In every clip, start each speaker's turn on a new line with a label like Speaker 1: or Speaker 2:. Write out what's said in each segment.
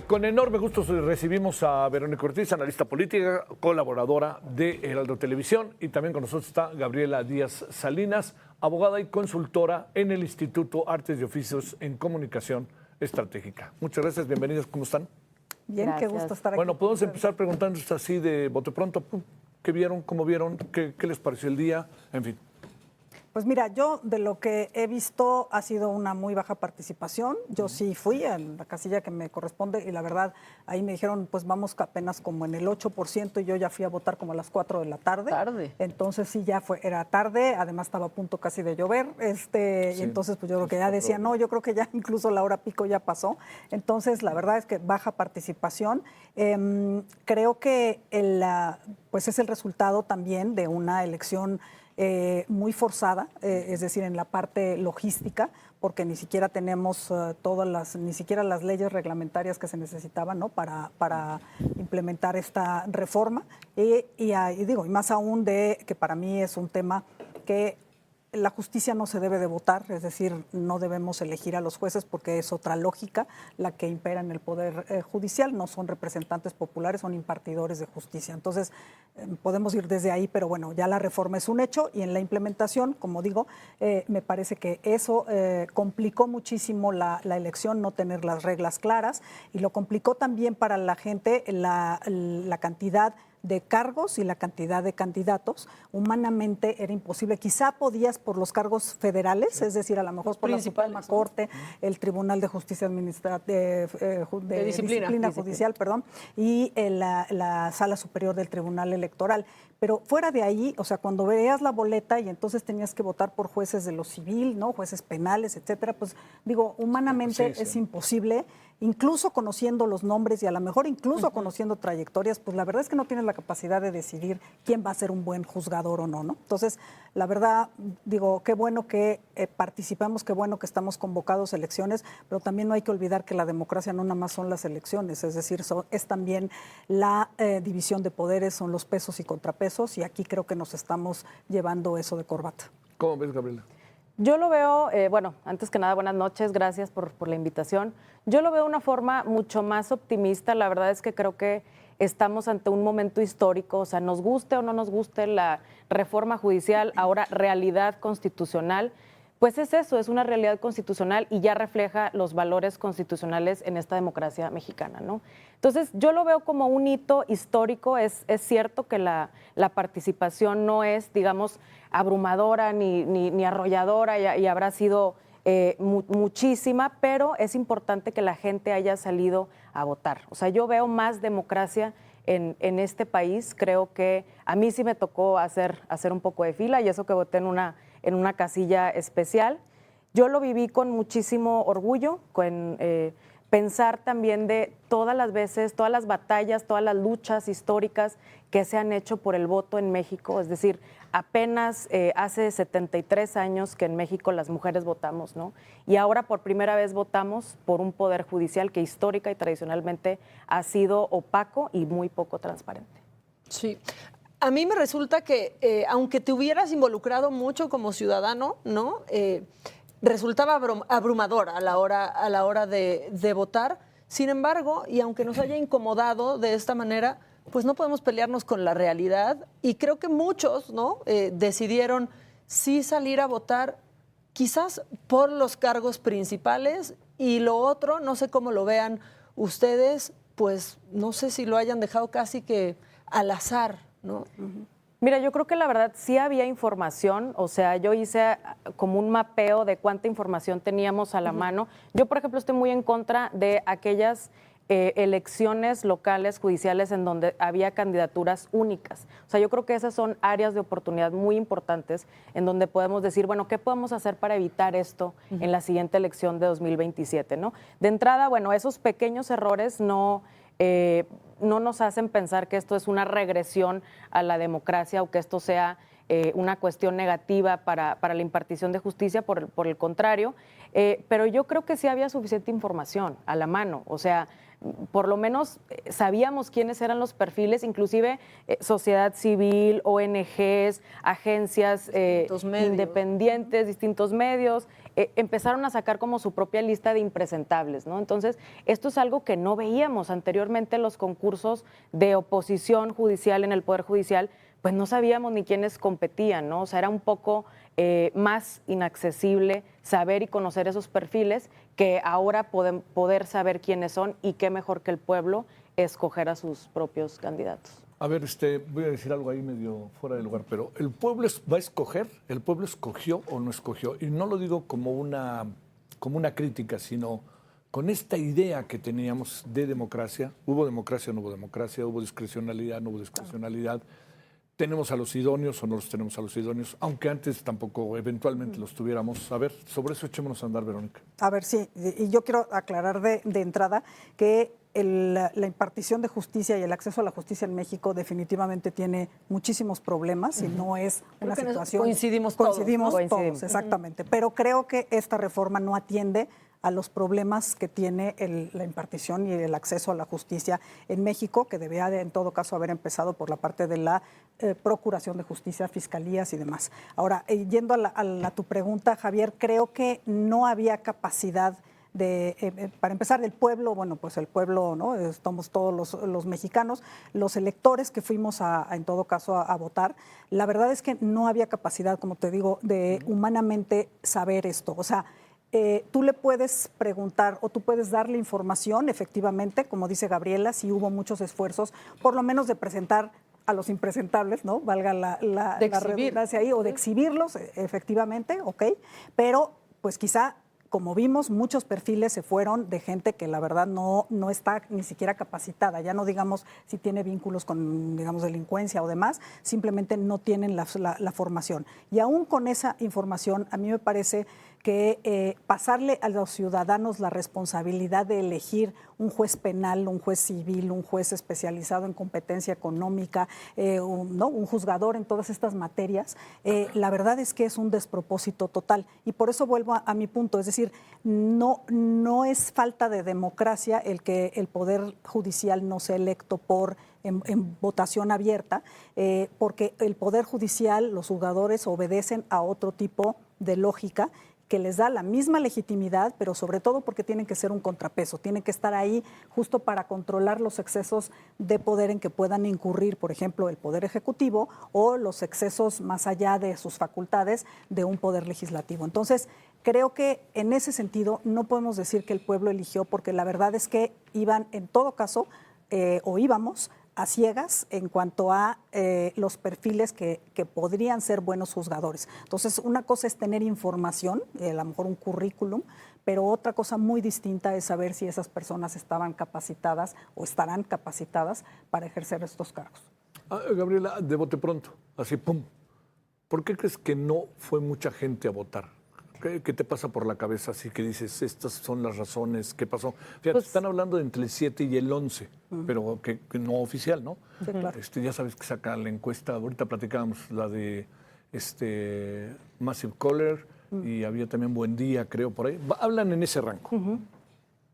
Speaker 1: Con enorme gusto recibimos a Verónica Ortiz, analista política, colaboradora de Heraldo Televisión, y también con nosotros está Gabriela Díaz Salinas, abogada y consultora en el Instituto Artes y Oficios en Comunicación Estratégica. Muchas gracias, bienvenidos, ¿cómo están?
Speaker 2: Bien,
Speaker 3: Gracias.
Speaker 2: qué gusto estar aquí.
Speaker 1: Bueno, podemos empezar preguntándonos así de bote pronto, ¿qué vieron, cómo vieron, qué les pareció el día? En fin.
Speaker 2: Pues mira, yo de lo que he visto ha sido una muy baja participación. Yo sí fui a la casilla que me corresponde y la verdad ahí me dijeron pues vamos apenas como en el 8% y yo ya fui a votar como a las 4 de la tarde. Entonces sí, era tarde, además estaba a punto casi de llover. Sí. Y entonces pues yo creo que ya decía, no, yo creo que ya incluso la hora pico ya pasó. Entonces la verdad es que baja participación. Creo que pues es el resultado también de una elección muy forzada, es decir, en la parte logística, porque ni siquiera tenemos ni siquiera las leyes reglamentarias que se necesitaban, ¿no? para implementar esta reforma. Y más aún de que para mí es un tema que la justicia no se debe de votar, es decir, no debemos elegir a los jueces porque es otra lógica la que impera en el Poder Judicial, no son representantes populares, son impartidores de justicia. Entonces, podemos ir desde ahí, pero bueno, ya la reforma es un hecho y en la implementación, como digo, me parece que eso complicó muchísimo la elección, no tener las reglas claras, y lo complicó también para la gente la cantidad de cargos y la cantidad de candidatos. Humanamente era imposible. Quizá podías por los cargos federales, sí, es decir, a lo mejor por la Suprema Corte, el Tribunal de Justicia de Disciplina Judicial, perdón, y la Sala Superior del Tribunal Electoral. Pero fuera de ahí, o sea, cuando veías la boleta y entonces tenías que votar por jueces de lo civil, ¿no? Jueces penales, etcétera, pues digo, humanamente es imposible, incluso conociendo los nombres y a lo mejor incluso conociendo trayectorias, pues la verdad es que no tienes la capacidad de decidir quién va a ser un buen juzgador o no, ¿no? Entonces, la verdad, digo, qué bueno que participamos, qué bueno que estamos convocados a elecciones, pero también no hay que olvidar que la democracia no nada más son las elecciones, es decir, es también la división de poderes, son los pesos y contrapesos, y aquí creo que nos estamos llevando eso de corbata.
Speaker 1: ¿Cómo ves, Gabriela?
Speaker 3: Yo lo veo, bueno, antes que nada, buenas noches, gracias por la invitación. Yo lo veo de una forma mucho más optimista. La verdad es que creo que estamos ante un momento histórico, o sea, nos guste o no nos guste la reforma judicial, ahora realidad constitucional, pues es eso, es una realidad constitucional y ya refleja los valores constitucionales en esta democracia mexicana, ¿no? Entonces, yo lo veo como un hito histórico. Es cierto que la participación no es, digamos, abrumadora ni arrolladora y habrá sido muchísima, pero es importante que la gente haya salido a votar. O sea, yo veo más democracia en este país. Creo que a mí sí me tocó hacer un poco de fila y eso que voté en una casilla especial. Yo lo viví con muchísimo orgullo, con pensar también de todas las veces, todas las batallas, todas las luchas históricas que se han hecho por el voto en México. Es decir, apenas hace 73 años que en México las mujeres votamos, ¿no? Y ahora por primera vez votamos por un poder judicial que histórica y tradicionalmente ha sido opaco y muy poco transparente.
Speaker 4: Sí. A mí me resulta que, aunque te hubieras involucrado mucho como ciudadano, ¿no? Resultaba abrumador a la hora de votar. Sin embargo, y aunque nos haya incomodado de esta manera, pues no podemos pelearnos con la realidad. Y creo que muchos, ¿no? Decidieron sí salir a votar, quizás por los cargos principales, y lo otro, no sé cómo lo vean ustedes, pues no sé si lo hayan dejado casi que al azar, ¿no?
Speaker 3: Mira, yo creo que la verdad sí había información, o sea, yo hice como un mapeo de cuánta información teníamos a la mano. Yo, por ejemplo, estoy muy en contra de aquellas elecciones locales, judiciales, en donde había candidaturas únicas. O sea, yo creo que esas son áreas de oportunidad muy importantes en donde podemos decir, bueno, ¿qué podemos hacer para evitar esto en la siguiente elección de 2027, ¿no? De entrada, bueno, esos pequeños errores no nos hacen pensar que esto es una regresión a la democracia o que esto sea una cuestión negativa para la impartición de justicia, por el contrario, pero yo creo que sí había suficiente información a la mano, o sea, por lo menos sabíamos quiénes eran los perfiles, inclusive sociedad civil, ONGs, agencias independientes, distintos medios, empezaron a sacar como su propia lista de impresentables, ¿no? Entonces, esto es algo que no veíamos anteriormente en los concursos de oposición judicial en el Poder Judicial, pues no sabíamos ni quiénes competían, ¿no? O sea, era un poco más inaccesible saber y conocer esos perfiles que ahora poder saber quiénes son y qué mejor que el pueblo escoger a sus propios candidatos.
Speaker 1: A ver, voy a decir algo ahí medio fuera de lugar, pero ¿el pueblo va a escoger? ¿El pueblo escogió o no escogió? Y no lo digo como una crítica, sino con esta idea que teníamos de democracia. ¿Hubo democracia o no hubo democracia? ¿Hubo discrecionalidad o no hubo discrecionalidad? ¿Tenemos a los idóneos o no los tenemos a los idóneos? Aunque antes tampoco eventualmente los tuviéramos. A ver, sobre eso echémonos a andar, Verónica.
Speaker 2: A ver, sí, y yo quiero aclarar de entrada que la impartición de justicia y el acceso a la justicia en México definitivamente tiene muchísimos problemas y no es una situación...
Speaker 4: Coincidimos
Speaker 2: todos, exactamente. Pero creo que esta reforma no atiende a los problemas que tiene la impartición y el acceso a la justicia en México, que debía en todo caso haber empezado por la parte de la procuración de justicia, fiscalías y demás. Ahora, yendo a tu pregunta, Javier, creo que no había capacidad para empezar, el pueblo, bueno, pues el pueblo, ¿no? Estamos todos los mexicanos, los electores que fuimos en todo caso a votar, la verdad es que no había capacidad, como te digo, de humanamente saber esto. O sea, tú le puedes preguntar o tú puedes darle información, efectivamente, como dice Gabriela, si hubo muchos esfuerzos, por lo menos de presentar a los impresentables, ¿no? Valga la redundancia ahí, o de exhibirlos, efectivamente, ok, pero pues quizá, como vimos, muchos perfiles se fueron de gente que la verdad no está ni siquiera capacitada, ya no digamos si tiene vínculos con, digamos, delincuencia o demás, simplemente no tienen la formación. Y aún con esa información, a mí me parece que pasarle a los ciudadanos la responsabilidad de elegir un juez penal, un juez civil, un juez especializado en competencia económica, un juzgador en todas estas materias, la verdad es que es un despropósito total. Y por eso vuelvo a mi punto, es decir, no es falta de democracia el que el Poder Judicial no sea electo en votación abierta, porque el Poder Judicial, los juzgadores obedecen a otro tipo de lógica que les da la misma legitimidad, pero sobre todo porque tienen que ser un contrapeso, tienen que estar ahí justo para controlar los excesos de poder en que puedan incurrir, por ejemplo, el Poder Ejecutivo o los excesos más allá de sus facultades de un Poder Legislativo. Entonces, creo que en ese sentido no podemos decir que el pueblo eligió, porque la verdad es que iban, en todo caso, o íbamos a ciegas en cuanto a los perfiles que podrían ser buenos juzgadores. Entonces, una cosa es tener información, a lo mejor un currículum, pero otra cosa muy distinta es saber si esas personas estaban capacitadas o estarán capacitadas para ejercer estos cargos.
Speaker 1: Gabriela, de bote pronto, así pum. ¿Por qué crees que no fue mucha gente a votar? ¿Qué te pasa por la cabeza así que dices, estas son las razones? ¿Qué pasó? Fíjate, pues, están hablando de entre el 7 y el 11, pero que no oficial, ¿no?
Speaker 2: Sí, claro.
Speaker 1: Ya sabes que saca la encuesta, ahorita platicábamos la de Massive Caller y había también Buen Día, creo, por ahí. Hablan en ese rango.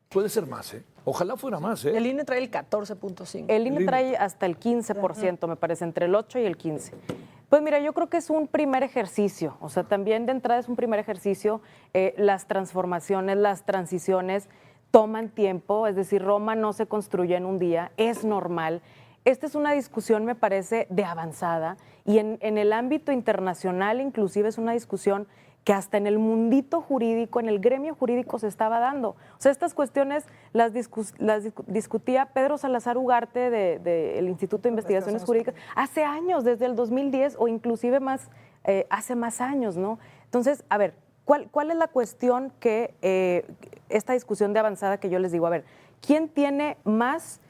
Speaker 1: Puede ser más, ¿eh? Ojalá fuera más, ¿eh?
Speaker 4: El INE trae el 14.5.
Speaker 3: El INE trae hasta el 15%, me parece, entre el 8 y el 15%. Pues mira, yo creo que es un primer ejercicio, o sea, también de entrada es un primer ejercicio. Las transformaciones, las transiciones toman tiempo, es decir, Roma no se construye en un día, es normal. Esta es una discusión, me parece, de avanzada y en el ámbito internacional inclusive es una discusión que hasta en el mundito jurídico, en el gremio jurídico se estaba dando. O sea, estas cuestiones las discutía Pedro Salazar Ugarte del Instituto de Investigaciones Jurídicas hace años, desde el 2010 o inclusive más, hace más años, ¿no? Entonces, a ver, ¿cuál es la cuestión que esta discusión de avanzada que yo les digo? A ver, ¿quién tiene más,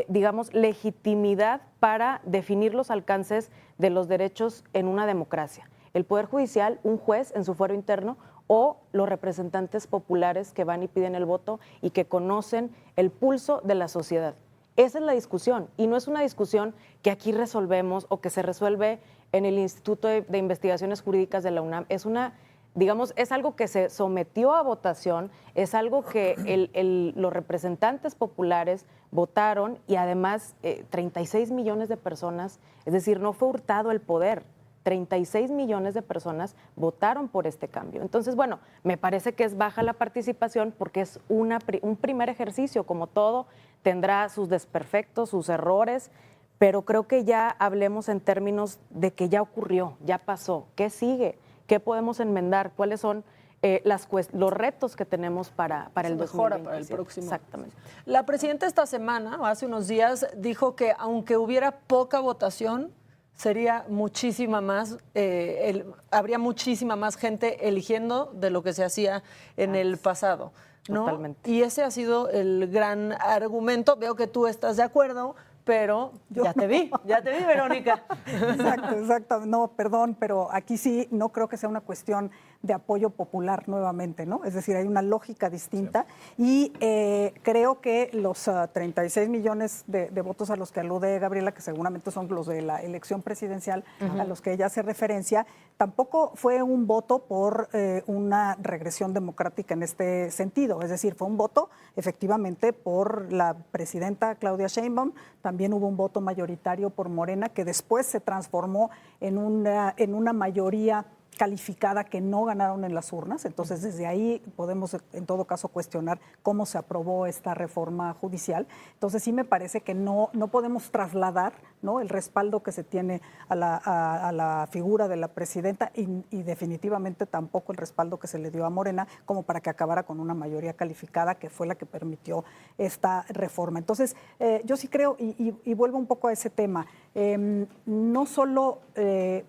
Speaker 3: digamos, legitimidad para definir los alcances de los derechos en una democracia? ¿El Poder Judicial, un juez en su fuero interno o los representantes populares que van y piden el voto y que conocen el pulso de la sociedad? Esa es la discusión y no es una discusión que aquí resolvemos o que se resuelve en el Instituto de Investigaciones Jurídicas de la UNAM. Es una, digamos, es algo que se sometió a votación, es algo que los representantes populares votaron y además 36 millones de personas, es decir, no fue hurtado el poder. 36 millones de personas votaron por este cambio. Entonces, bueno, me parece que es baja la participación porque es un primer ejercicio, como todo, tendrá sus desperfectos, sus errores, pero creo que ya hablemos en términos de que ya ocurrió, ya pasó, ¿qué sigue? ¿Qué podemos enmendar? ¿Cuáles son los retos que tenemos para el 2027?
Speaker 4: Para el próximo.
Speaker 3: Exactamente.
Speaker 4: La presidenta esta semana, o hace unos días, dijo que aunque hubiera poca votación, sería muchísima más, habría muchísima más gente eligiendo de lo que se hacía en el pasado, ¿no?
Speaker 3: Totalmente.
Speaker 4: Y ese ha sido el gran argumento. Veo que tú estás de acuerdo, pero ya te vi, Verónica.
Speaker 2: Exacto. No, perdón, pero aquí sí no creo que sea una cuestión de apoyo popular nuevamente, ¿no? Es decir, hay una lógica distinta y creo que los 36 millones de votos a los que alude Gabriela, que seguramente son los de la elección presidencial a los que ella hace referencia, tampoco fue un voto por una regresión democrática en este sentido. Es decir, fue un voto efectivamente por la presidenta Claudia Sheinbaum. También hubo un voto mayoritario por Morena que después se transformó en una mayoría calificada que no ganaron en las urnas. Entonces, desde ahí podemos, en todo caso, cuestionar cómo se aprobó esta reforma judicial. Entonces, sí me parece que no podemos trasladar, ¿no?, el respaldo que se tiene a la figura de la presidenta y definitivamente tampoco el respaldo que se le dio a Morena como para que acabara con una mayoría calificada que fue la que permitió esta reforma. Entonces, yo sí creo, y vuelvo un poco a ese tema, no solo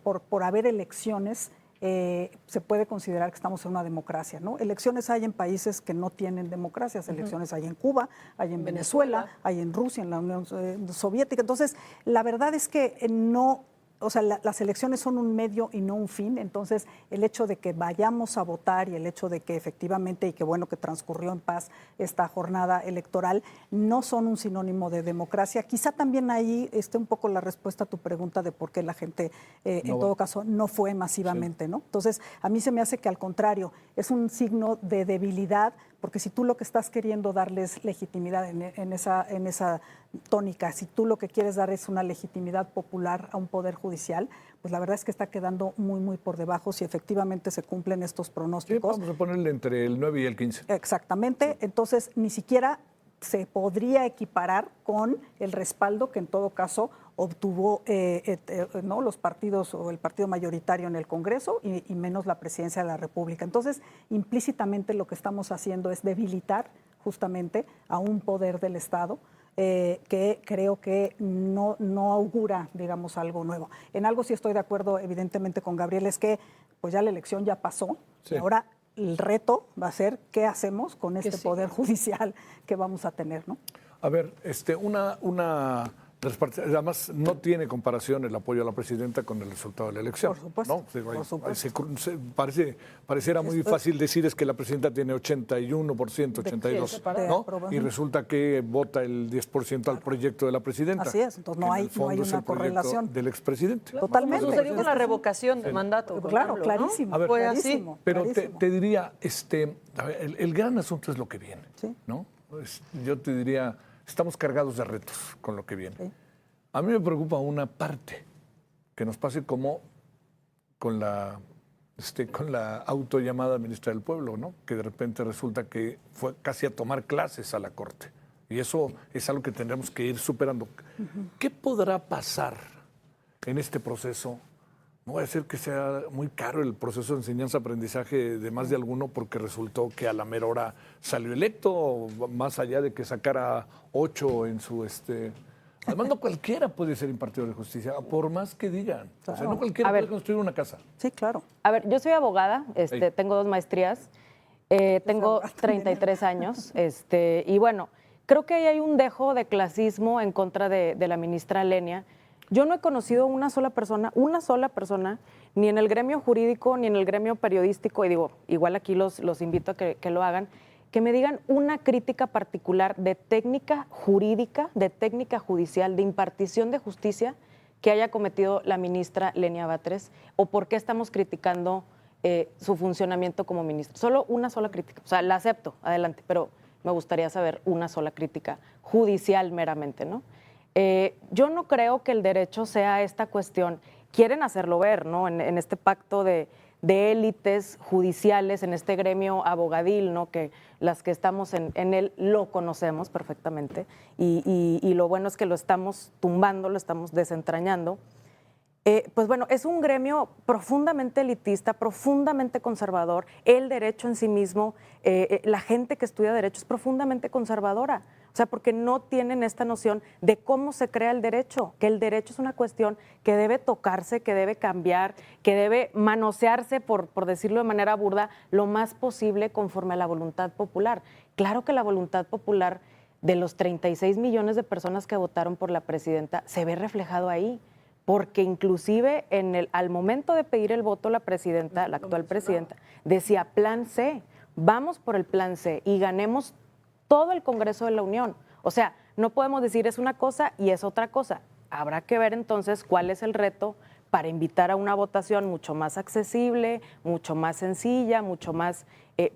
Speaker 2: por haber elecciones, se puede considerar que estamos en una democracia, ¿no? Elecciones hay en países que no tienen democracias, elecciones hay en Cuba, hay en Venezuela, hay en Rusia, en la Unión Soviética. Entonces, la verdad es que no... O sea, las elecciones son un medio y no un fin, entonces el hecho de que vayamos a votar y el hecho de que efectivamente, y que bueno que transcurrió en paz esta jornada electoral, no son un sinónimo de democracia. Quizá también ahí esté un poco la respuesta a tu pregunta de por qué la gente, en todo caso, no fue masivamente, ¿no? Entonces, a mí se me hace que al contrario, es un signo de debilidad, porque si tú lo que estás queriendo darles legitimidad en esa tónica, si tú lo que quieres dar es una legitimidad popular a un poder judicial, pues la verdad es que está quedando muy, muy por debajo si efectivamente se cumplen estos pronósticos.
Speaker 1: Sí, vamos a ponerle entre el 9 y el 15.
Speaker 2: Exactamente, entonces ni siquiera se podría equiparar con el respaldo que en todo caso obtuvo ¿no?, los partidos o el partido mayoritario en el Congreso y menos la presidencia de la República. Entonces, implícitamente lo que estamos haciendo es debilitar justamente a un poder del Estado que creo que no augura, digamos, algo nuevo. En algo sí estoy de acuerdo, evidentemente, con Gabriel, es que pues ya la elección ya pasó, sí. Y ahora el reto va a ser qué hacemos con este poder judicial que vamos a tener, ¿no?
Speaker 1: A ver, además no tiene comparación el apoyo a la presidenta con el resultado de la elección.
Speaker 2: Por supuesto.
Speaker 1: ¿No?
Speaker 2: Por supuesto.
Speaker 1: Pareciera muy fácil decir es que la presidenta tiene 81%, 82%, ¿no? Y resulta que vota el 10% al proyecto de la presidenta.
Speaker 2: Así es, entonces no hay una correlación.
Speaker 1: Del expresidente.
Speaker 2: Totalmente.
Speaker 4: Como sucedió con la revocación de mandato.
Speaker 2: Claro,
Speaker 4: ejemplo,
Speaker 2: clarísimo.
Speaker 4: ¿no?
Speaker 1: A ver,
Speaker 4: fue
Speaker 2: clarísimo,
Speaker 4: así.
Speaker 1: Pero
Speaker 2: clarísimo.
Speaker 1: te diría, a ver, el gran asunto es lo que viene,
Speaker 2: sí.
Speaker 1: ¿no? Yo te diría, estamos cargados de retos con lo que viene.
Speaker 2: Sí.
Speaker 1: A mí me preocupa una parte, que nos pase como con la autollamada ministra del Pueblo, ¿no? Que de repente resulta que fue casi a tomar clases a la Corte. Y eso es algo que tendremos que ir superando. ¿Qué podrá pasar en este proceso? No voy a decir que sea muy caro el proceso de enseñanza-aprendizaje de más de alguno porque resultó que a la mera hora salió electo, más allá de que sacara 8 en su... Además, no cualquiera puede ser impartidor de justicia, por más que digan. Claro. O sea, no cualquiera puede construir una casa.
Speaker 2: Sí, claro.
Speaker 3: A ver, yo soy abogada, tengo 2 maestrías, tengo 33 años, y bueno, creo que ahí hay un dejo de clasismo en contra de la ministra Lenia. Yo no he conocido una sola persona, ni en el gremio jurídico, ni en el gremio periodístico, y digo, igual aquí los invito a que lo hagan, que me digan una crítica particular de técnica jurídica, de técnica judicial, de impartición de justicia, que haya cometido la ministra Lenia Batres o por qué estamos criticando su funcionamiento como ministra. Solo una sola crítica. O sea, la acepto, adelante, pero me gustaría saber una sola crítica judicial meramente, ¿no? Yo no creo que el derecho sea esta cuestión. Quieren hacerlo ver, ¿no? En este pacto de élites judiciales, en este gremio abogadil, ¿no? Que las que estamos en él lo conocemos perfectamente y lo bueno es que lo estamos tumbando, lo estamos desentrañando. Pues bueno, es un gremio profundamente elitista, profundamente conservador. El derecho en sí mismo, la gente que estudia derecho es profundamente conservadora. O sea, porque no tienen esta noción de cómo se crea el derecho, que el derecho es una cuestión que debe tocarse, que debe cambiar, que debe manosearse, por decirlo de manera burda, lo más posible conforme a la voluntad popular. Claro que la voluntad popular de los 36 millones de personas que votaron por la presidenta se ve reflejado ahí. Porque inclusive al momento de pedir el voto la presidenta, la actual presidenta, decía plan C, vamos por el plan C y ganemos todo el Congreso de la Unión. O sea, no podemos decir es una cosa y es otra cosa. Habrá que ver entonces cuál es el reto para invitar a una votación mucho más accesible, mucho más sencilla, mucho más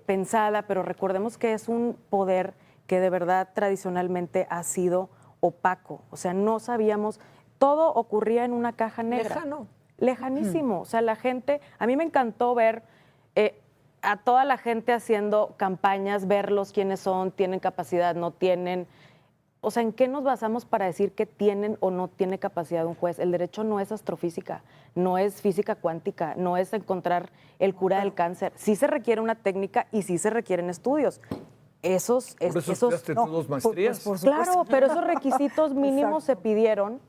Speaker 3: pensada, pero recordemos que es un poder que de verdad tradicionalmente ha sido opaco. O sea, no sabíamos... Todo ocurría en una caja negra.
Speaker 4: Lejano.
Speaker 3: Lejanísimo. O sea, la gente, a mí me encantó ver a toda la gente haciendo campañas, verlos quiénes son, tienen capacidad, no tienen. O sea, ¿en qué nos basamos para decir que tienen o no tiene capacidad un juez? El derecho no es astrofísica, no es física cuántica, no es encontrar el cura del cáncer. Sí se requiere una técnica y sí se requieren estudios.
Speaker 1: ¿Por eso estudiaste tus dos maestrías?
Speaker 3: Claro, pero esos requisitos mínimos se pidieron.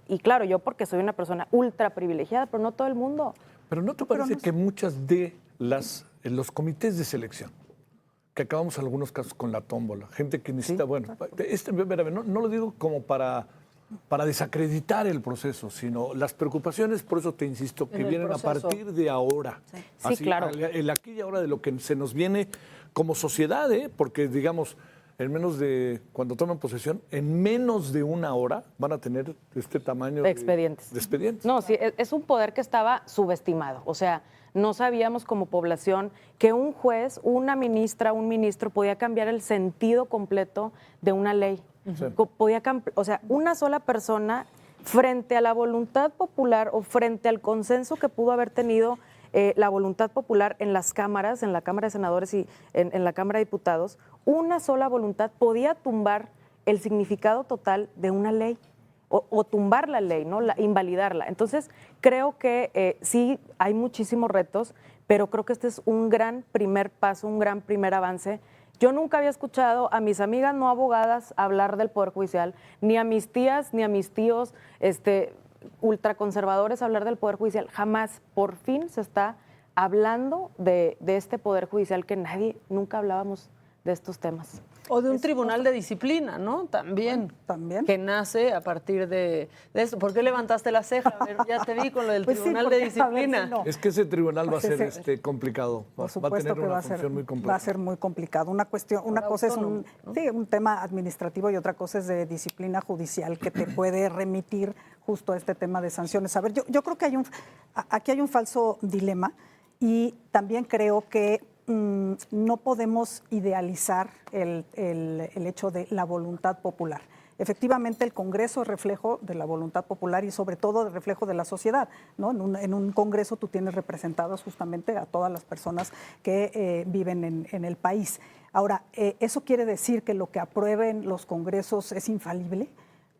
Speaker 3: Y claro, yo porque soy una persona ultra privilegiada, pero no todo el mundo.
Speaker 1: Pero ¿no te parece que muchas de los comités de selección, que acabamos en algunos casos con la tómbola, gente que necesita, bueno, no lo digo como para desacreditar el proceso, sino las preocupaciones, por eso te insisto, que vienen a partir de ahora.
Speaker 3: Sí,
Speaker 1: Así,
Speaker 3: claro.
Speaker 1: El aquí y ahora de lo que se nos viene como sociedad, porque digamos, cuando toman posesión, en menos de una hora van a tener este tamaño
Speaker 3: de expedientes.
Speaker 1: De expedientes.
Speaker 3: No, sí, es un poder que estaba subestimado. O sea, no sabíamos como población que un juez, una ministra, un ministro podía cambiar el sentido completo de una ley. Sí. O sea, una sola persona frente a la voluntad popular o frente al consenso que pudo haber tenido la voluntad popular en las cámaras, en la Cámara de Senadores y en la Cámara de Diputados, una sola voluntad podía tumbar el significado total de una ley o tumbar la ley, ¿no? Invalidarla. Entonces, creo que sí hay muchísimos retos, pero creo que este es un gran primer paso, un gran primer avance. Yo nunca había escuchado a mis amigas no abogadas hablar del Poder Judicial, ni a mis tías, ni a mis tíos, ultraconservadores hablar del Poder Judicial. Jamás, por fin se está hablando de este Poder Judicial que nunca hablábamos de estos temas.
Speaker 4: O de un tribunal de disciplina, ¿no? También.
Speaker 2: Bueno, también.
Speaker 4: Que nace a partir de esto. ¿Por qué levantaste la ceja? A ver, ya te vi con lo del
Speaker 2: Pues sí,
Speaker 4: tribunal
Speaker 2: porque,
Speaker 4: de disciplina.
Speaker 2: a ver, si no.
Speaker 1: Es que ese tribunal va a ser complicado.
Speaker 2: Por supuesto
Speaker 1: va a tener
Speaker 2: que
Speaker 1: una función muy compleja.
Speaker 2: va a ser muy complicado. Una cosa es un tema administrativo y otra cosa es de disciplina judicial que te puede remitir justo a este tema de sanciones. A ver, yo creo que aquí hay un falso dilema y también creo que no podemos idealizar el hecho de la voluntad popular. Efectivamente, el Congreso es reflejo de la voluntad popular y sobre todo el reflejo de la sociedad, ¿no? En un Congreso tú tienes representados justamente a todas las personas que viven en el país. Ahora, ¿eso quiere decir que lo que aprueben los congresos es infalible?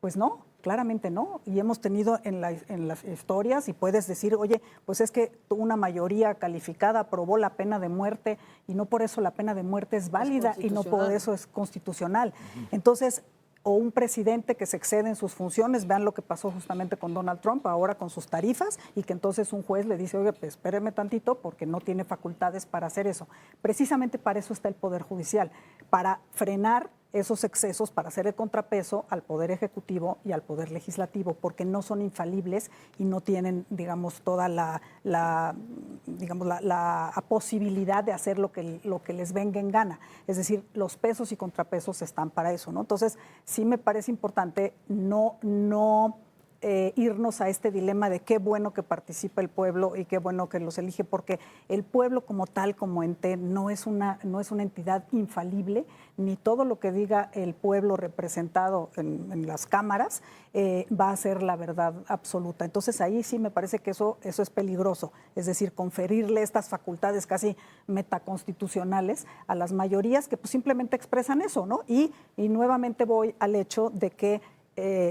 Speaker 2: Pues no. Claramente no, y hemos tenido en las historias y puedes decir, oye, pues es que una mayoría calificada aprobó la pena de muerte y no por eso la pena de muerte es válida y no por eso es constitucional. Entonces, o un presidente que se excede en sus funciones, vean lo que pasó justamente con Donald Trump, ahora con sus tarifas, y que entonces un juez le dice, oye, pues espéreme tantito porque no tiene facultades para hacer eso. Precisamente para eso está el Poder Judicial, para frenar esos excesos, para hacer el contrapeso al Poder Ejecutivo y al Poder Legislativo, porque no son infalibles y no tienen, digamos, toda la posibilidad de hacer lo que les venga en gana. Es decir, los pesos y contrapesos están para eso, ¿no? Entonces, sí me parece importante no irnos a este dilema de qué bueno que participa el pueblo y qué bueno que los elige, porque el pueblo como tal, como ente, no es una entidad infalible, ni todo lo que diga el pueblo representado en las cámaras va a ser la verdad absoluta. Entonces ahí sí me parece que eso es peligroso, es decir, conferirle estas facultades casi metaconstitucionales a las mayorías que pues, simplemente expresan eso, ¿no? Y nuevamente voy al hecho de que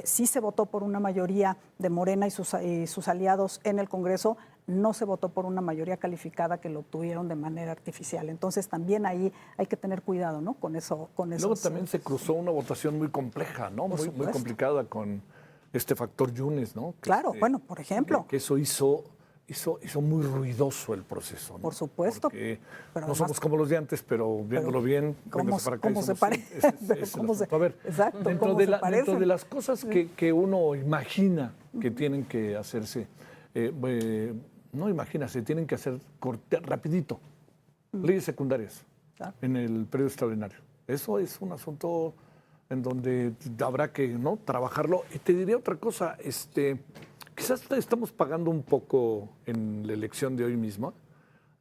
Speaker 2: sí se votó por una mayoría de Morena y sus aliados en el Congreso, no se votó por una mayoría calificada que lo obtuvieron de manera artificial. Entonces también ahí hay que tener cuidado, ¿no? Con eso.
Speaker 1: Luego también se cruzó una votación muy compleja, ¿no? Muy complicada con este factor Yunes, ¿no?
Speaker 2: Claro, bueno, por ejemplo.
Speaker 1: Que eso hizo muy ruidoso el proceso, ¿no?
Speaker 2: Por supuesto.
Speaker 1: Porque
Speaker 2: pero
Speaker 1: no somos como los de antes, pero viéndolo bien,
Speaker 2: ¿cómo se parece?
Speaker 1: A ver,
Speaker 2: exacto,
Speaker 1: dentro de las cosas que uno imagina que tienen que hacerse, no imagina, se tienen que hacer rapidito, leyes secundarias en el periodo extraordinario. Eso es un asunto en donde habrá que, ¿no?, trabajarlo. Y te diría otra cosa, quizás estamos pagando un poco en la elección de hoy mismo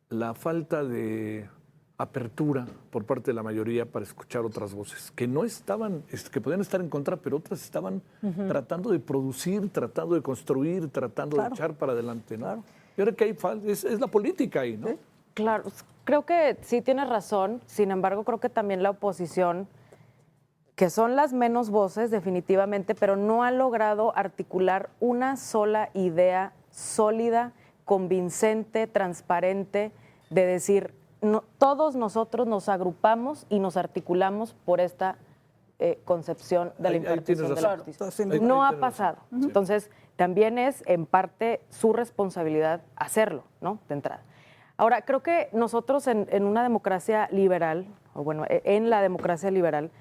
Speaker 1: la falta de apertura por parte de la mayoría para escuchar otras voces, que no estaban, que podían estar en contra, pero otras estaban tratando de producir, tratando de construir, tratando de echar para adelante, ¿no?
Speaker 2: Claro.
Speaker 1: Y ahora que hay es la política ahí, ¿no?
Speaker 2: ¿Sí?
Speaker 3: Claro, creo que sí tienes razón, sin embargo creo que también la oposición, que son las menos voces definitivamente, pero no ha logrado articular una sola idea sólida, convincente, transparente, de decir, no, todos nosotros nos agrupamos y nos articulamos por esta concepción de la impartición de la justicia. No ha pasado. Entonces, también es en parte su responsabilidad hacerlo, ¿no? De entrada. Ahora, creo que nosotros en una democracia liberal, o bueno, en la democracia liberal,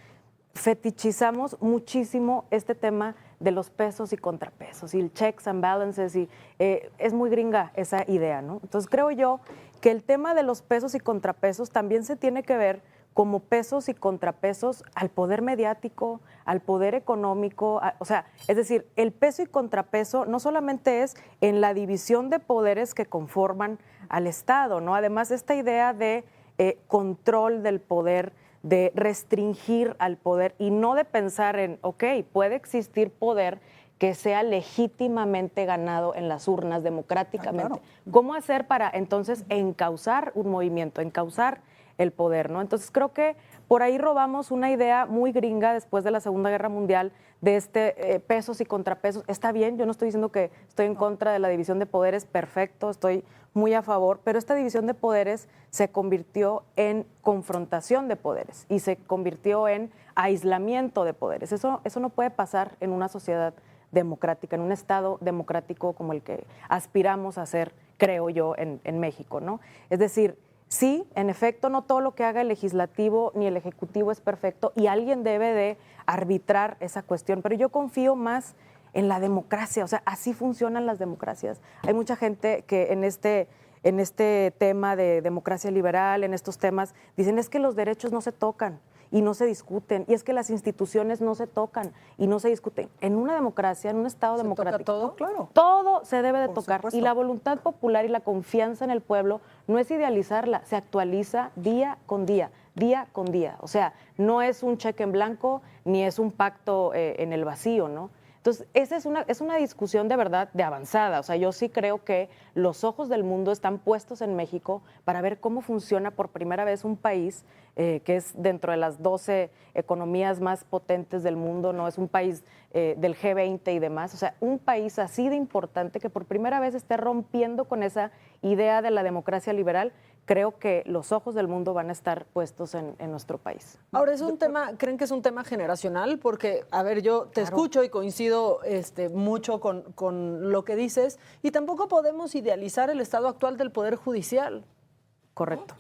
Speaker 3: fetichizamos muchísimo este tema de los pesos y contrapesos y el checks and balances y es muy gringa esa idea, ¿no? Entonces creo yo que el tema de los pesos y contrapesos también se tiene que ver como pesos y contrapesos al poder mediático, al poder económico, o sea, es decir, el peso y contrapeso no solamente es en la división de poderes que conforman al Estado, ¿no? Además, esta idea de control del poder, de restringir al poder y no de pensar en, ok, puede existir poder que sea legítimamente ganado en las urnas democráticamente.
Speaker 2: Claro.
Speaker 3: ¿Cómo hacer para entonces encauzar un movimiento, encauzar el poder, ¿no? Entonces creo que por ahí robamos una idea muy gringa después de la Segunda Guerra Mundial de pesos y contrapesos. Está bien, yo no estoy diciendo que estoy en contra de la división de poderes, perfecto, estoy muy a favor, pero esta división de poderes se convirtió en confrontación de poderes y se convirtió en aislamiento de poderes. Eso no puede pasar en una sociedad democrática, en un Estado democrático como el que aspiramos a ser, creo yo, en México, ¿no? Es decir, sí, en efecto, no todo lo que haga el legislativo ni el ejecutivo es perfecto y alguien debe de arbitrar esa cuestión, pero yo confío más en la democracia, o sea, así funcionan las democracias. Hay mucha gente que en este tema de democracia liberal, en estos temas, dicen es que los derechos no se tocan y no se discuten, y es que las instituciones no se tocan y no se discuten. En una democracia, en un Estado democrático,
Speaker 4: todo?
Speaker 2: Claro.
Speaker 3: todo se debe de
Speaker 2: Por
Speaker 3: tocar.
Speaker 2: supuesto.
Speaker 3: Y la voluntad popular y la confianza en el pueblo no es idealizarla, se actualiza día con día, día con día. O sea, no es un cheque en blanco ni es un pacto en el vacío, ¿no? Entonces, esa es una discusión de verdad de avanzada. O sea, yo sí creo que los ojos del mundo están puestos en México para ver cómo funciona por primera vez un país que es dentro de las 12 economías más potentes del mundo, no es un país del G20 y demás. O sea, un país así de importante que por primera vez esté rompiendo con esa idea de la democracia liberal. Creo que los ojos del mundo van a estar puestos en nuestro país.
Speaker 4: Ahora, ¿es un tema, creen que es un tema generacional? Porque, a ver, yo te escucho y coincido mucho con lo que dices, y tampoco podemos idealizar el estado actual del Poder Judicial.
Speaker 3: Correcto.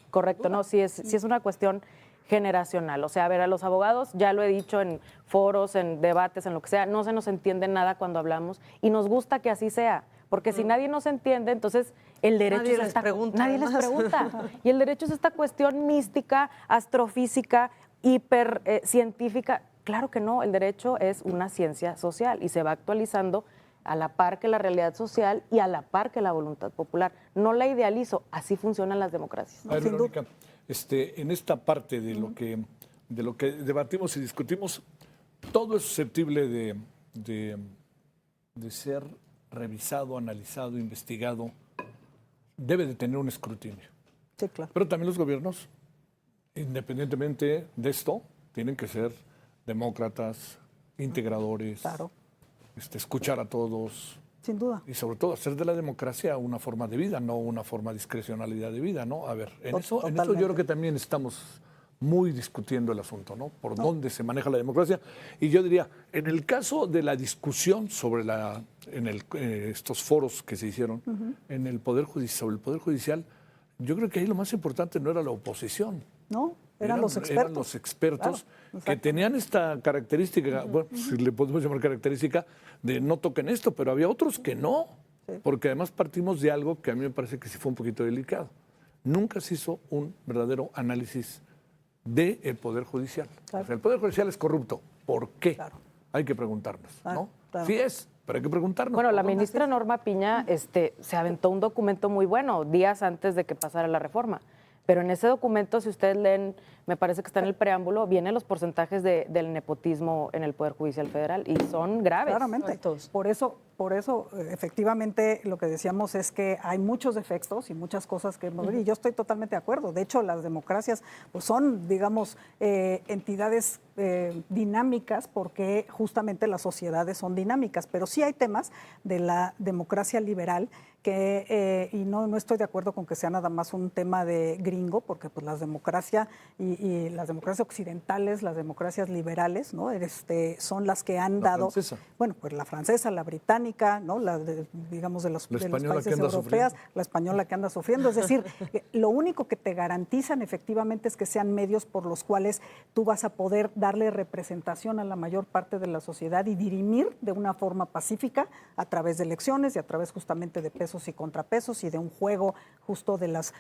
Speaker 3: No, sí es una cuestión generacional. O sea, a ver, a los abogados, ya lo he dicho en foros, en debates, en lo que sea, no se nos entiende nada cuando hablamos y nos gusta que así sea. Porque si nadie nos entiende, entonces el derecho
Speaker 4: Nadie
Speaker 3: es
Speaker 4: les pregunta,
Speaker 3: nadie les
Speaker 4: además.
Speaker 3: pregunta. Y el derecho es esta cuestión mística, astrofísica, hiper científica. Claro que no, el derecho es una ciencia social y se va actualizando a la par que la realidad social y a la par que la voluntad popular. No la idealizo, así funcionan las democracias.
Speaker 1: A ver, Verónica, en esta parte de lo que debatimos y discutimos, todo es susceptible de ser revisado, analizado, investigado, debe de tener un escrutinio.
Speaker 2: Sí, claro.
Speaker 1: Pero también los gobiernos, independientemente de esto, tienen que ser demócratas, integradores,
Speaker 2: Claro.
Speaker 1: Escuchar a todos.
Speaker 2: Sin duda.
Speaker 1: Y sobre todo hacer de la democracia una forma de vida, no una forma de discrecionalidad de vida, ¿no? A ver, en eso yo creo que también estamos muy discutiendo el asunto, ¿no? Por dónde se maneja la democracia. Y yo diría, en el caso de la discusión sobre estos foros que se hicieron en el Poder Judicial, sobre el Poder Judicial, yo creo que ahí lo más importante no era la oposición.
Speaker 2: No, eran los expertos.
Speaker 1: Eran los expertos
Speaker 2: Claro,
Speaker 1: que tenían esta característica, bueno, si le podemos llamar característica, de no toquen esto, pero había otros que no, porque además partimos de algo que a mí me parece que sí fue un poquito delicado. Nunca se hizo un verdadero análisis del Poder Judicial.
Speaker 2: Claro.
Speaker 1: O sea, el Poder Judicial es corrupto. ¿Por qué?
Speaker 2: Claro.
Speaker 1: Hay que preguntarnos,
Speaker 2: Claro,
Speaker 1: ¿no?
Speaker 2: claro.
Speaker 1: Sí es, pero hay que preguntarnos.
Speaker 3: Bueno, la
Speaker 1: ¿por dónde?
Speaker 3: ministra Norma Piña se aventó un documento muy bueno días antes de que pasara la reforma. Pero en ese documento, si ustedes leen, me parece que está en el preámbulo, vienen los porcentajes del nepotismo en el Poder Judicial Federal y son graves.
Speaker 2: Claramente.
Speaker 4: Altos.
Speaker 2: Por eso, efectivamente, lo que decíamos es que hay muchos defectos y muchas cosas que y yo estoy totalmente de acuerdo. De hecho, las democracias pues, son, digamos, entidades dinámicas porque justamente las sociedades son dinámicas. Pero sí hay temas de la democracia liberal que, y no estoy de acuerdo con que sea nada más un tema de gringo, porque pues las democracias y las democracias occidentales, las democracias liberales, ¿no? Son las que han
Speaker 1: La
Speaker 2: dado,
Speaker 1: francesa.
Speaker 2: bueno, pues la francesa, la británica, ¿no? Digamos de los países europeos, la española que anda sufriendo. Es decir, lo único que te garantizan efectivamente es que sean medios por los cuales tú vas a poder darle representación a la mayor parte de la sociedad y dirimir de una forma pacífica a través de elecciones y a través justamente de pesos y contrapesos y de un juego justo de las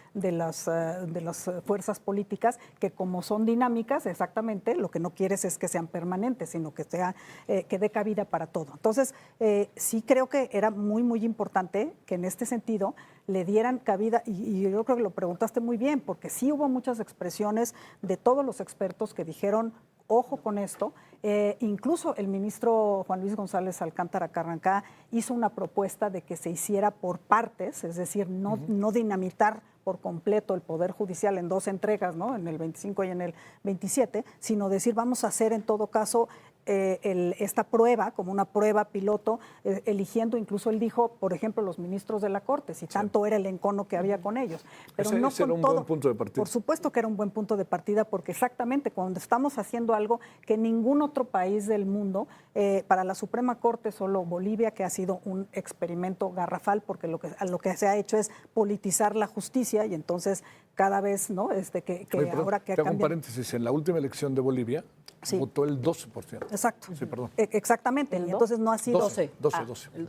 Speaker 2: fuerzas políticas que como son dinámicas, exactamente, lo que no quieres es que sean permanentes, sino que que dé cabida para todo. Entonces, sí creo que era muy, muy importante que en este sentido le dieran cabida, y yo creo que lo preguntaste muy bien, porque sí hubo muchas expresiones de todos los expertos que dijeron, ojo con esto. Incluso el ministro Juan Luis González Alcántara Carrancá hizo una propuesta de que se hiciera por partes, es decir, no dinamitar por completo el Poder Judicial en dos entregas, ¿no? En el 25 y en el 27, sino decir, vamos a hacer en todo caso esta prueba como una prueba piloto, eligiendo, incluso él dijo, por ejemplo, los ministros de la Corte, si tanto era el encono que había con ellos. Pero
Speaker 1: Ese
Speaker 2: no
Speaker 1: era
Speaker 2: con
Speaker 1: un
Speaker 2: todo.
Speaker 1: buen punto de partida.
Speaker 2: Por supuesto que era un buen punto de partida, porque exactamente cuando estamos haciendo algo que ningún otro país del mundo, para la Suprema Corte solo Bolivia, que ha sido un experimento garrafal, porque lo que se ha hecho es politizar la justicia y entonces cada vez, ¿no?
Speaker 1: Oye, perdón,
Speaker 2: Ahora que
Speaker 1: te hago un
Speaker 2: cambian.
Speaker 1: paréntesis. En la última elección de Bolivia
Speaker 2: Sí.
Speaker 1: votó el 12%.
Speaker 2: Exacto.
Speaker 1: Sí, perdón.
Speaker 2: Exactamente. Y entonces no ha sido
Speaker 1: 12.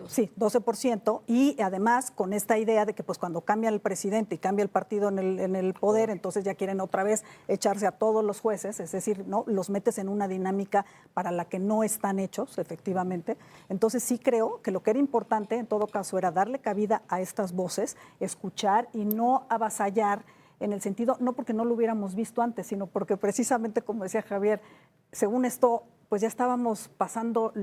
Speaker 2: Sí, 12%. Y además con esta idea de que pues cuando cambia el presidente y cambia el partido en el poder, entonces ya quieren otra vez echarse a todos los jueces, es decir, no los metes en una dinámica para la que no están hechos, efectivamente. Entonces sí creo que lo que era importante en todo caso era darle cabida a estas voces, escuchar y no avasallar en el sentido, no porque no lo hubiéramos visto antes, sino porque precisamente, como decía Javier, según esto, pues ya estábamos pasando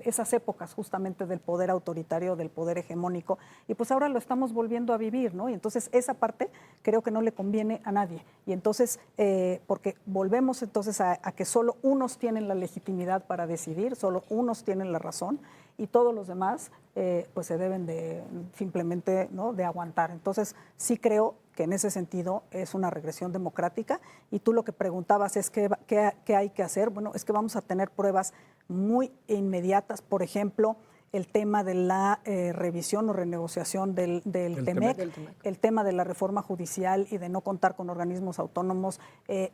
Speaker 2: esas épocas justamente del poder autoritario, del poder hegemónico, y pues ahora lo estamos volviendo a vivir, ¿no? Y entonces esa parte creo que no le conviene a nadie. Y entonces, porque volvemos entonces a que solo unos tienen la legitimidad para decidir, solo unos tienen la razón, y todos los demás pues se deben de simplemente, ¿no?, de aguantar. Entonces sí creo que en ese sentido es una regresión democrática, y tú lo que preguntabas es qué hay que hacer. Bueno, es que vamos a tener pruebas muy inmediatas, por ejemplo, el tema de la revisión o renegociación del TEMEC, el tema de la reforma judicial y de no contar con organismos autónomos,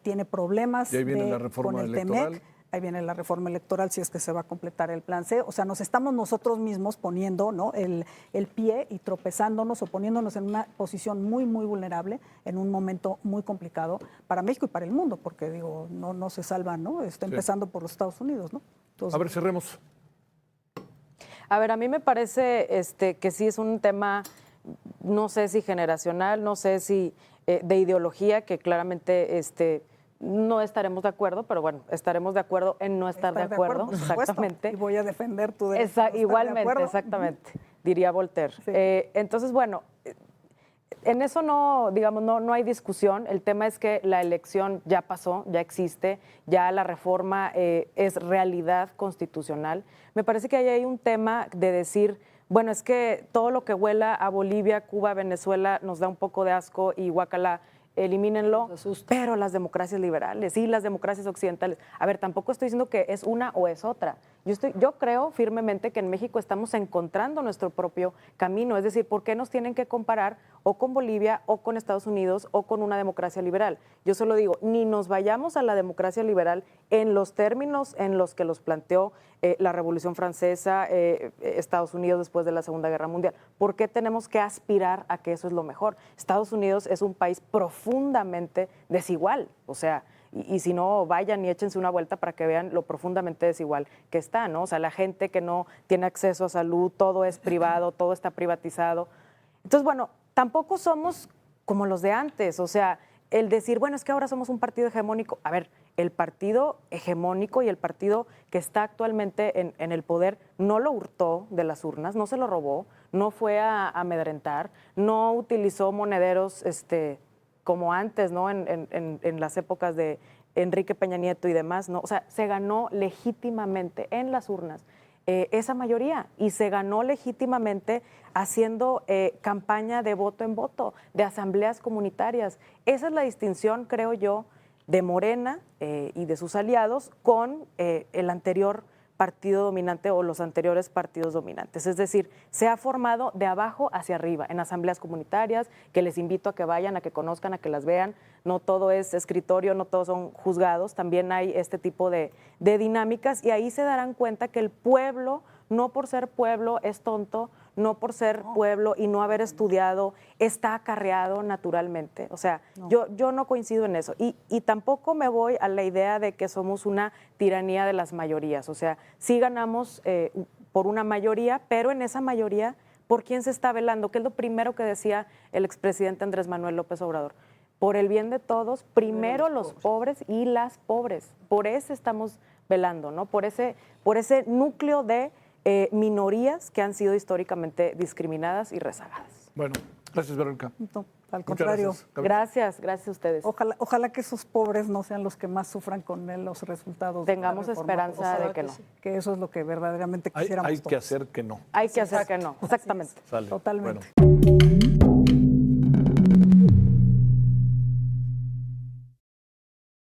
Speaker 2: tiene problemas
Speaker 1: y ahí viene la
Speaker 2: con
Speaker 1: reforma
Speaker 2: el
Speaker 1: electoral.
Speaker 2: TEMEC. Ahí viene la reforma electoral, si es que se va a completar el plan C. O sea, nos estamos nosotros mismos poniendo, ¿no?, el pie y tropezándonos o poniéndonos en una posición muy, muy vulnerable en un momento muy complicado para México y para el mundo, porque digo, no se salvan, ¿no? Está empezando por los Estados Unidos, ¿no? Entonces,
Speaker 1: A ver, cerremos.
Speaker 3: A ver, a mí me parece que sí es un tema, no sé si generacional, no sé si de ideología, que claramente no estaremos de acuerdo, pero bueno, estaremos de acuerdo en no estar de acuerdo.
Speaker 2: por supuesto.
Speaker 3: Exactamente.
Speaker 2: Y voy a defender tu derecho. a no estar de
Speaker 3: Igualmente,
Speaker 2: acuerdo.
Speaker 3: exactamente, diría Voltaire.
Speaker 2: Sí.
Speaker 3: Entonces, bueno, en eso no, digamos, no hay discusión. El tema es que la elección ya pasó, ya existe, ya la reforma es realidad constitucional. Me parece que ahí hay un tema de decir, bueno, es que todo lo que huela a Bolivia, Cuba, Venezuela nos da un poco de asco y guacala, elimínenlo, pero las democracias liberales y las democracias occidentales. A ver, tampoco estoy diciendo que es una o es otra. Yo creo firmemente que en México estamos encontrando nuestro propio camino, es decir, ¿por qué nos tienen que comparar o con Bolivia o con Estados Unidos o con una democracia liberal? Yo solo digo, ni nos vayamos a la democracia liberal en los términos en los que los planteó la Revolución Francesa, Estados Unidos después de la Segunda Guerra Mundial. ¿Por qué tenemos que aspirar a que eso es lo mejor? Estados Unidos es un país profundamente desigual, o sea, y si no, vayan y échense una vuelta para que vean lo profundamente desigual que está, ¿no? O sea, la gente que no tiene acceso a salud, todo es privado, todo está privatizado. Entonces, bueno, tampoco somos como los de antes, o sea, el decir, bueno, es que ahora somos un partido hegemónico. A ver, el partido hegemónico y el partido que está actualmente en el poder no lo hurtó de las urnas, no se lo robó, no fue a amedrentar, no utilizó monederos como antes, ¿no? En las épocas de Enrique Peña Nieto y demás, ¿no? O sea, se ganó legítimamente en las urnas esa mayoría y se ganó legítimamente haciendo campaña de voto en voto, de asambleas comunitarias. Esa es la distinción, creo yo, de Morena y de sus aliados con el anterior partido dominante o los anteriores partidos dominantes. Es decir, se ha formado de abajo hacia arriba, en asambleas comunitarias, que les invito a que vayan, a que conozcan, a que las vean. No todo es escritorio, no todos son juzgados, también hay este tipo de dinámicas y ahí se darán cuenta que el pueblo, no por ser pueblo, es tonto, no por ser pueblo y no haber estudiado, está acarreado naturalmente. O sea, yo no coincido en eso. Y tampoco me voy a la idea de que somos una tiranía de las mayorías. O sea, sí ganamos por una mayoría, pero en esa mayoría, ¿por quién se está velando? Que es lo primero que decía el expresidente Andrés Manuel López Obrador. Por el bien de todos, primero los pobres y las pobres. Por eso estamos velando, ¿no? Por ese núcleo de minorías que han sido históricamente discriminadas y rezagadas.
Speaker 1: Bueno, gracias, Verónica.
Speaker 2: No, al
Speaker 1: Muchas
Speaker 2: contrario.
Speaker 1: gracias.
Speaker 3: Gracias a ustedes.
Speaker 2: Ojalá que esos pobres no sean los que más sufran con los resultados.
Speaker 3: Tengamos
Speaker 2: de la reforma.
Speaker 3: esperanza de que no.
Speaker 2: Que eso es lo que verdaderamente quisiéramos
Speaker 1: Hay que
Speaker 2: todos.
Speaker 1: hacer que no.
Speaker 3: Hay que hacer que no, exactamente.
Speaker 1: Sale.
Speaker 2: Totalmente.
Speaker 1: Bueno.